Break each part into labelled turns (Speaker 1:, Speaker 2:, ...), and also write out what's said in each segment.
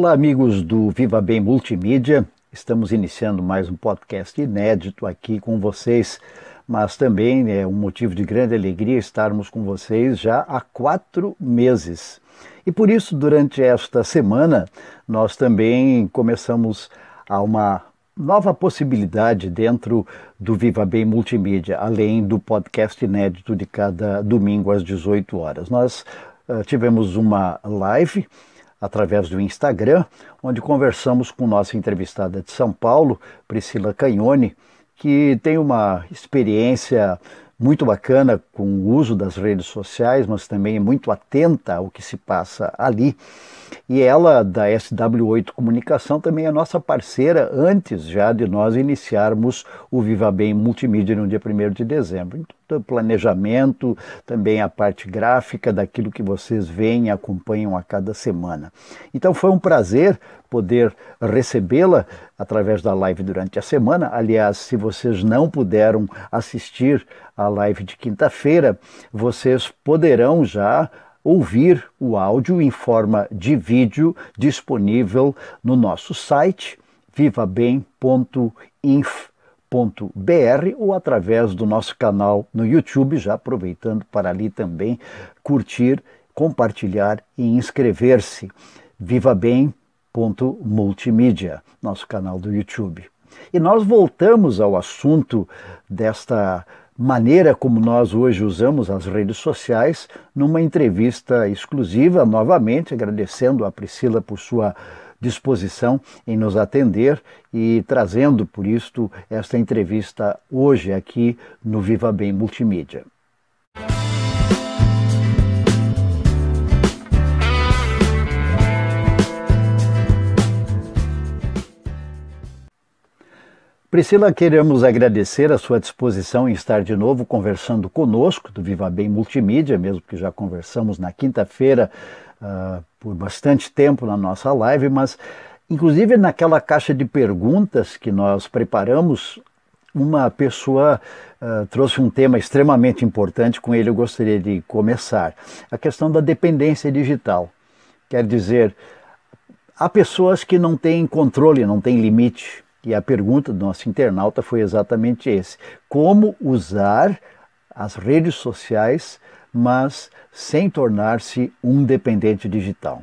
Speaker 1: Olá, amigos do Viva Bem Multimídia. Estamos iniciando mais um podcast inédito aqui com vocês, mas também é um motivo de grande alegria estarmos com vocês já há 4 meses. E por isso, durante esta semana, nós também começamos a uma nova possibilidade dentro do Viva Bem Multimídia, além do podcast inédito de cada domingo às 18 horas. Nós tivemos uma live através do Instagram, onde conversamos com nossa entrevistada de São Paulo, Priscila Cagnoni, que tem uma experiência muito bacana com o uso das redes sociais, mas também é muito atenta ao que se passa ali. E ela, da SW8 Comunicação, também é nossa parceira antes já de nós iniciarmos o Viva Bem Multimídia no dia 1º de dezembro. Então, planejamento, também a parte gráfica daquilo que vocês veem e acompanham a cada semana. Então foi um prazer poder recebê-la através da live durante a semana. Aliás, se vocês não puderam assistir à live de quinta-feira, vocês poderão já ouvir o áudio em forma de vídeo disponível no nosso site vivabem.inf.br ou através do nosso canal no YouTube, já aproveitando para ali também curtir, compartilhar e inscrever-se. vivabem.multimídia, nosso canal do YouTube. E nós voltamos ao assunto desta maneira como nós hoje usamos as redes sociais numa entrevista exclusiva, novamente agradecendo a Priscila por sua disposição em nos atender e trazendo por isto esta entrevista hoje aqui no Viva Bem Multimídia. Priscila, queremos agradecer a sua disposição em estar de novo conversando conosco do Viva Bem Multimídia, mesmo que já conversamos na quinta-feira por bastante tempo na nossa live, mas inclusive naquela caixa de perguntas que nós preparamos, uma pessoa trouxe um tema extremamente importante, com ele eu gostaria de começar, a questão da dependência digital. Quer dizer, há pessoas que não têm controle, não têm limite. E a pergunta do nosso internauta foi exatamente esse: como usar as redes sociais, mas sem tornar-se um dependente digital?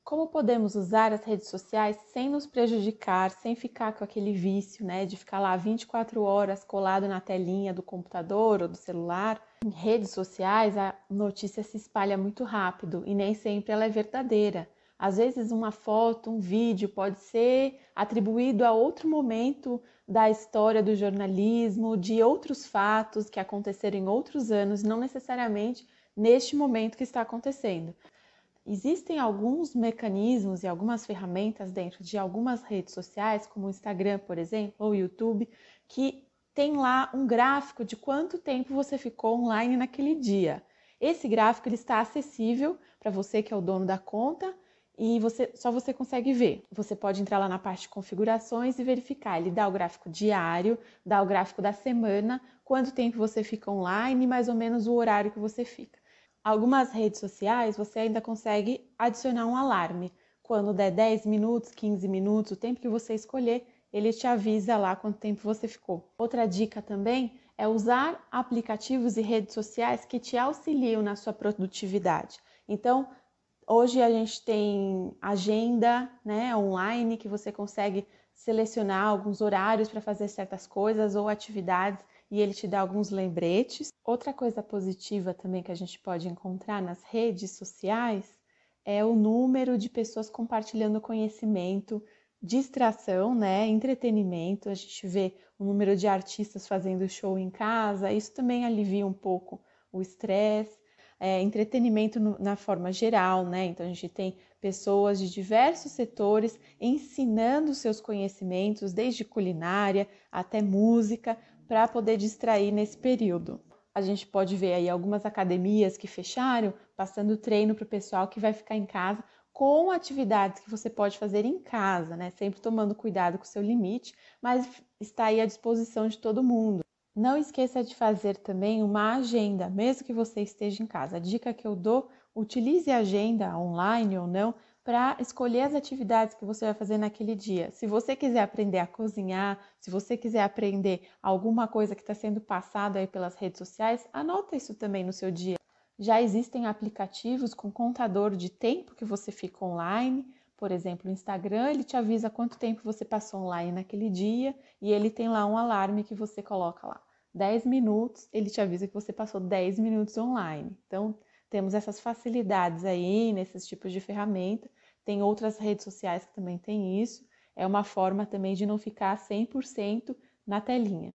Speaker 2: Como podemos usar as redes sociais sem nos prejudicar, sem ficar com aquele vício, de ficar lá 24 horas colado na telinha do computador ou do celular? Em redes sociais, a notícia se espalha muito rápido e nem sempre ela é verdadeira. Às vezes uma foto, um vídeo pode ser atribuído a outro momento da história do jornalismo, de outros fatos que aconteceram em outros anos, não necessariamente neste momento que está acontecendo. Existem alguns mecanismos e algumas ferramentas dentro de algumas redes sociais, como o Instagram, por exemplo, ou o YouTube, que tem lá um gráfico de quanto tempo você ficou online naquele dia. Esse gráfico ele está acessível para você que é o dono da conta, e só você consegue ver. Você pode entrar lá na parte de configurações e verificar. Ele dá o gráfico diário, dá o gráfico da semana, quanto tempo você fica online e mais ou menos o horário que você fica. Algumas redes sociais você ainda consegue adicionar um alarme. Quando der 10 minutos, 15 minutos, o tempo que você escolher, ele te avisa lá quanto tempo você ficou. Outra dica também é usar aplicativos e redes sociais que te auxiliam na sua produtividade. Então, hoje a gente tem agenda online que você consegue selecionar alguns horários para fazer certas coisas ou atividades e ele te dá alguns lembretes. Outra coisa positiva também que a gente pode encontrar nas redes sociais é o número de pessoas compartilhando conhecimento, distração, entretenimento. A gente vê o número de artistas fazendo show em casa, isso também alivia um pouco o estresse. Entretenimento na forma geral, Então a gente tem pessoas de diversos setores ensinando seus conhecimentos, desde culinária até música, para poder distrair nesse período. A gente pode ver aí algumas academias que fecharam, passando treino para o pessoal que vai ficar em casa, com atividades que você pode fazer em casa, Sempre tomando cuidado com o seu limite, mas está aí à disposição de todo mundo. Não esqueça de fazer também uma agenda, mesmo que você esteja em casa. A dica que eu dou, utilize a agenda online ou não, para escolher as atividades que você vai fazer naquele dia. Se você quiser aprender a cozinhar, se você quiser aprender alguma coisa que está sendo passada aí pelas redes sociais, anota isso também no seu dia. Já existem aplicativos com contador de tempo que você fica online. Por exemplo, o Instagram, ele te avisa quanto tempo você passou online naquele dia e ele tem lá um alarme que você coloca lá. 10 minutos, ele te avisa que você passou 10 minutos online. Então, temos essas facilidades aí nesses tipos de ferramenta. Tem outras redes sociais que também têm isso. É uma forma também de não ficar 100% na telinha.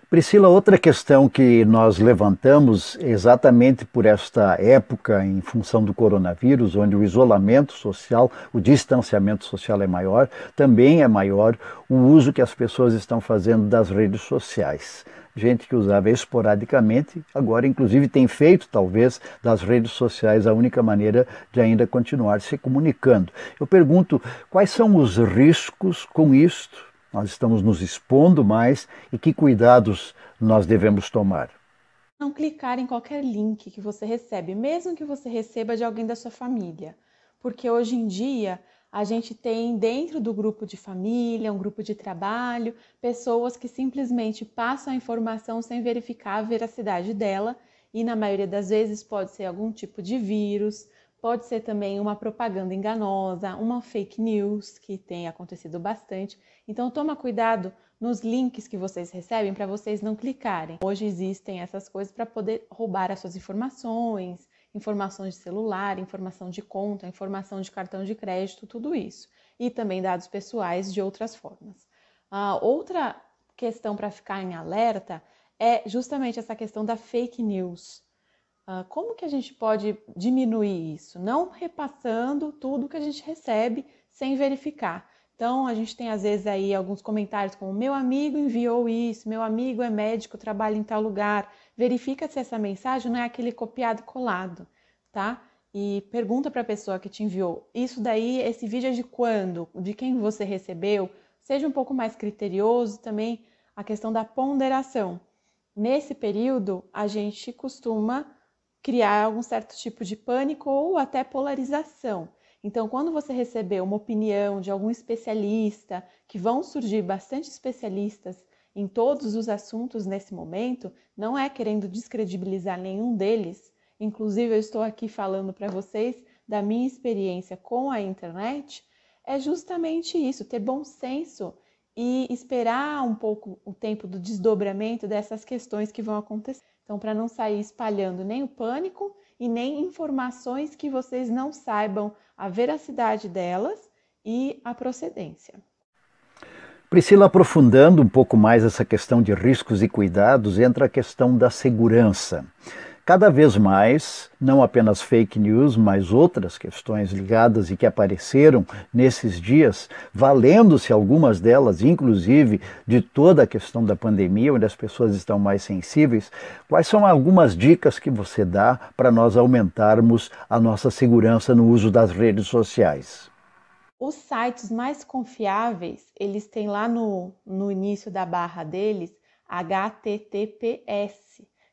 Speaker 1: Priscila, outra questão que nós levantamos exatamente por esta época, em função do coronavírus, onde o isolamento social, o distanciamento social é maior, também é maior o uso que as pessoas estão fazendo das redes sociais. Gente que usava esporadicamente, agora inclusive tem feito talvez das redes sociais a única maneira de ainda continuar se comunicando. Eu pergunto, quais são os riscos com isto? Nós estamos nos expondo mais e que cuidados nós devemos tomar?
Speaker 2: Não clicar em qualquer link que você recebe, mesmo que você receba de alguém da sua família. Porque hoje em dia a gente tem dentro do grupo de família, um grupo de trabalho, pessoas que simplesmente passam a informação sem verificar a veracidade dela e na maioria das vezes pode ser algum tipo de vírus, pode ser também uma propaganda enganosa, uma fake news que tem acontecido bastante. Então toma cuidado nos links que vocês recebem para vocês não clicarem. Hoje existem essas coisas para poder roubar as suas informações, informações de celular, informação de conta, informação de cartão de crédito, tudo isso. E também dados pessoais de outras formas. Outra questão para ficar em alerta é justamente essa questão da fake news. Como que a gente pode diminuir isso? Não repassando tudo que a gente recebe sem verificar. Então, a gente tem às vezes aí alguns comentários como meu amigo enviou isso, meu amigo é médico, trabalha em tal lugar. Verifica se essa mensagem não é aquele copiado e colado, tá? E pergunta para a pessoa que te enviou, isso daí, esse vídeo é de quando? De quem você recebeu? Seja um pouco mais criterioso também a questão da ponderação. Nesse período, a gente costuma criar algum certo tipo de pânico ou até polarização. Então, quando você receber uma opinião de algum especialista, que vão surgir bastante especialistas em todos os assuntos nesse momento, não é querendo descredibilizar nenhum deles. Inclusive, eu estou aqui falando para vocês da minha experiência com a internet, é justamente isso, ter bom senso e esperar um pouco o tempo do desdobramento dessas questões que vão acontecer. Então, para não sair espalhando nem o pânico e nem informações que vocês não saibam a veracidade delas e a procedência.
Speaker 1: Priscila, aprofundando um pouco mais essa questão de riscos e cuidados, entra a questão da segurança. Cada vez mais, não apenas fake news, mas outras questões ligadas e que apareceram nesses dias, valendo-se algumas delas, inclusive, de toda a questão da pandemia, onde as pessoas estão mais sensíveis. Quais são algumas dicas que você dá para nós aumentarmos a nossa segurança no uso das redes sociais?
Speaker 2: Os sites mais confiáveis, eles têm lá no início da barra deles, HTTPS,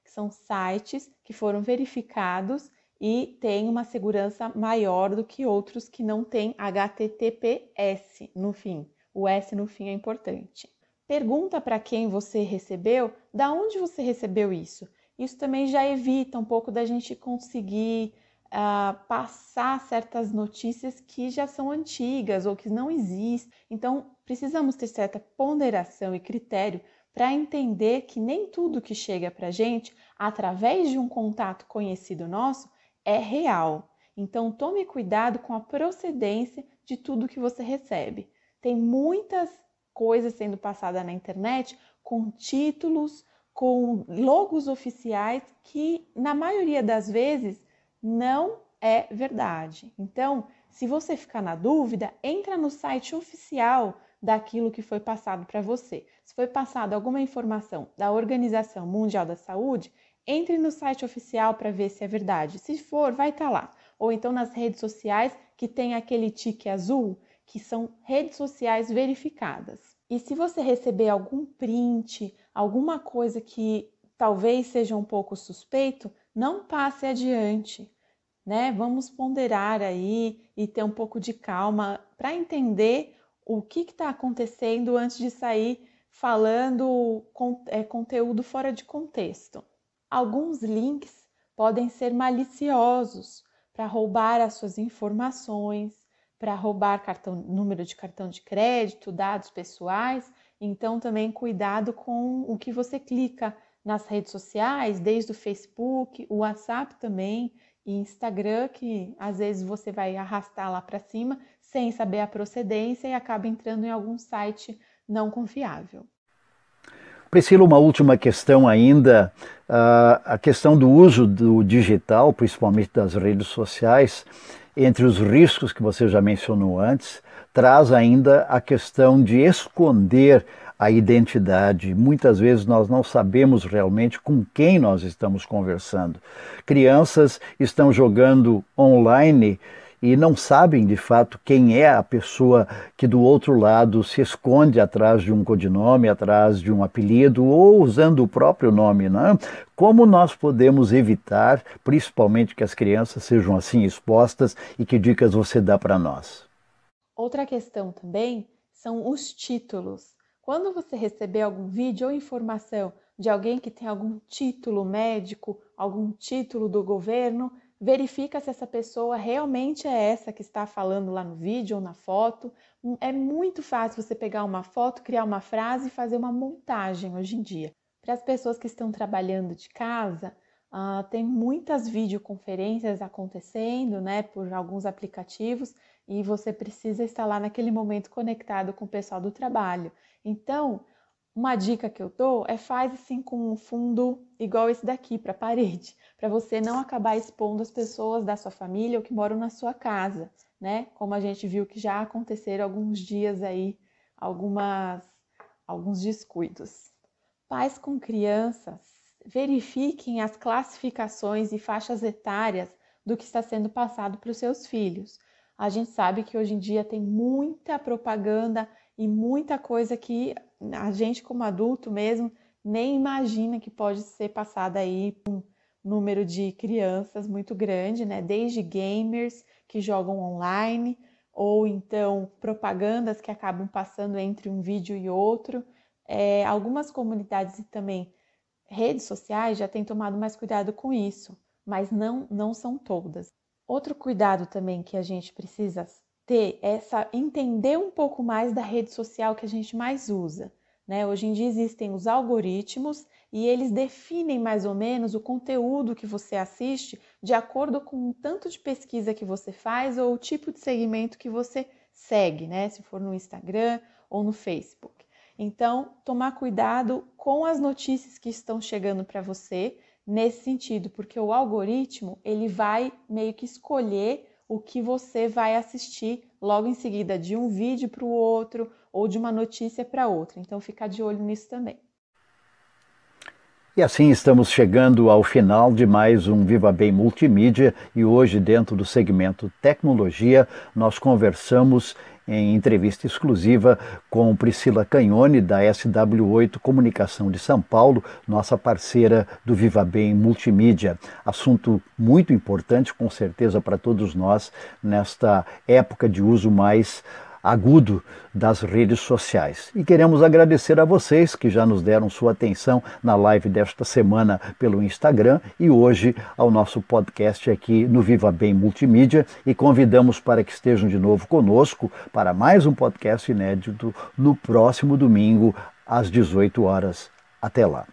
Speaker 2: que são sites que foram verificados e têm uma segurança maior do que outros que não têm HTTPS no fim. O S no fim é importante. Pergunta para quem você recebeu, da onde você recebeu isso. Isso também já evita um pouco da gente conseguir passar certas notícias que já são antigas ou que não existem. Então, precisamos ter certa ponderação e critério para entender que nem tudo que chega para a gente, através de um contato conhecido nosso, é real. Então, tome cuidado com a procedência de tudo que você recebe. Tem muitas coisas sendo passadas na internet com títulos, com logos oficiais que, na maioria das vezes, não é verdade. Então, se você ficar na dúvida, entra no site oficial daquilo que foi passado para você. Se foi passada alguma informação da Organização Mundial da Saúde, entre no site oficial para ver se é verdade. Se for, vai estar lá. Ou então nas redes sociais que tem aquele tique azul, que são redes sociais verificadas. E se você receber algum print, alguma coisa que talvez seja um pouco suspeito, não passe adiante. né? Vamos ponderar aí e ter um pouco de calma para entender o que está acontecendo antes de sair falando conteúdo fora de contexto. Alguns links podem ser maliciosos para roubar as suas informações, para roubar número de cartão de crédito, dados pessoais. Então, também cuidado com o que você clica nas redes sociais, desde o Facebook, o WhatsApp também, e Instagram, que às vezes você vai arrastar lá para cima sem saber a procedência e acaba entrando em algum site não confiável.
Speaker 1: Priscila, uma última questão ainda, a questão do uso do digital, principalmente das redes sociais, entre os riscos que você já mencionou antes, traz ainda a questão de esconder a identidade. Muitas vezes nós não sabemos realmente com quem nós estamos conversando. Crianças estão jogando online e não sabem de fato quem é a pessoa que do outro lado se esconde atrás de um codinome, atrás de um apelido ou usando o próprio nome, não é? Como nós podemos evitar, principalmente que as crianças sejam assim expostas, e que dicas você dá para nós?
Speaker 2: Outra questão também são os títulos. Quando você receber algum vídeo ou informação de alguém que tem algum título médico, algum título do governo, verifica se essa pessoa realmente é essa que está falando lá no vídeo ou na foto. É muito fácil você pegar uma foto, criar uma frase e fazer uma montagem hoje em dia. Para as pessoas que estão trabalhando de casa, tem muitas videoconferências acontecendo, né, por alguns aplicativos, e você precisa estar lá naquele momento conectado com o pessoal do trabalho. Então, uma dica que eu dou é faz assim com um fundo igual esse daqui para a parede, para você não acabar expondo as pessoas da sua família ou que moram na sua casa, né? Como a gente viu que já aconteceram alguns dias aí, alguns descuidos. Pais com crianças, verifiquem as classificações e faixas etárias do que está sendo passado para os seus filhos. A gente sabe que hoje em dia tem muita propaganda e muita coisa que a gente como adulto mesmo nem imagina que pode ser passada aí por um número de crianças muito grande, né? Desde gamers que jogam online ou então propagandas que acabam passando entre um vídeo e outro. Algumas comunidades e também redes sociais já têm tomado mais cuidado com isso, mas não são todas. Outro cuidado também que a gente precisa ter é entender um pouco mais da rede social que a gente mais usa, né? Hoje em dia existem os algoritmos e eles definem mais ou menos o conteúdo que você assiste de acordo com o tanto de pesquisa que você faz ou o tipo de segmento que você segue, né? Se for no Instagram ou no Facebook. Então, tomar cuidado com as notícias que estão chegando para você nesse sentido, porque o algoritmo ele vai meio que escolher o que você vai assistir logo em seguida de um vídeo para o outro ou de uma notícia para outra. Então, ficar de olho nisso também.
Speaker 1: E assim estamos chegando ao final de mais um Viva Bem Multimídia e hoje, dentro do segmento Tecnologia, nós conversamos em entrevista exclusiva com Priscila Canhone, da SW8 Comunicação de São Paulo, nossa parceira do Viva Bem Multimídia. Assunto muito importante, com certeza, para todos nós, nesta época de uso mais agudo das redes sociais. E queremos agradecer a vocês que já nos deram sua atenção na live desta semana pelo Instagram e hoje ao nosso podcast aqui no Viva Bem Multimídia, e convidamos para que estejam de novo conosco para mais um podcast inédito no próximo domingo às 18 horas. Até lá.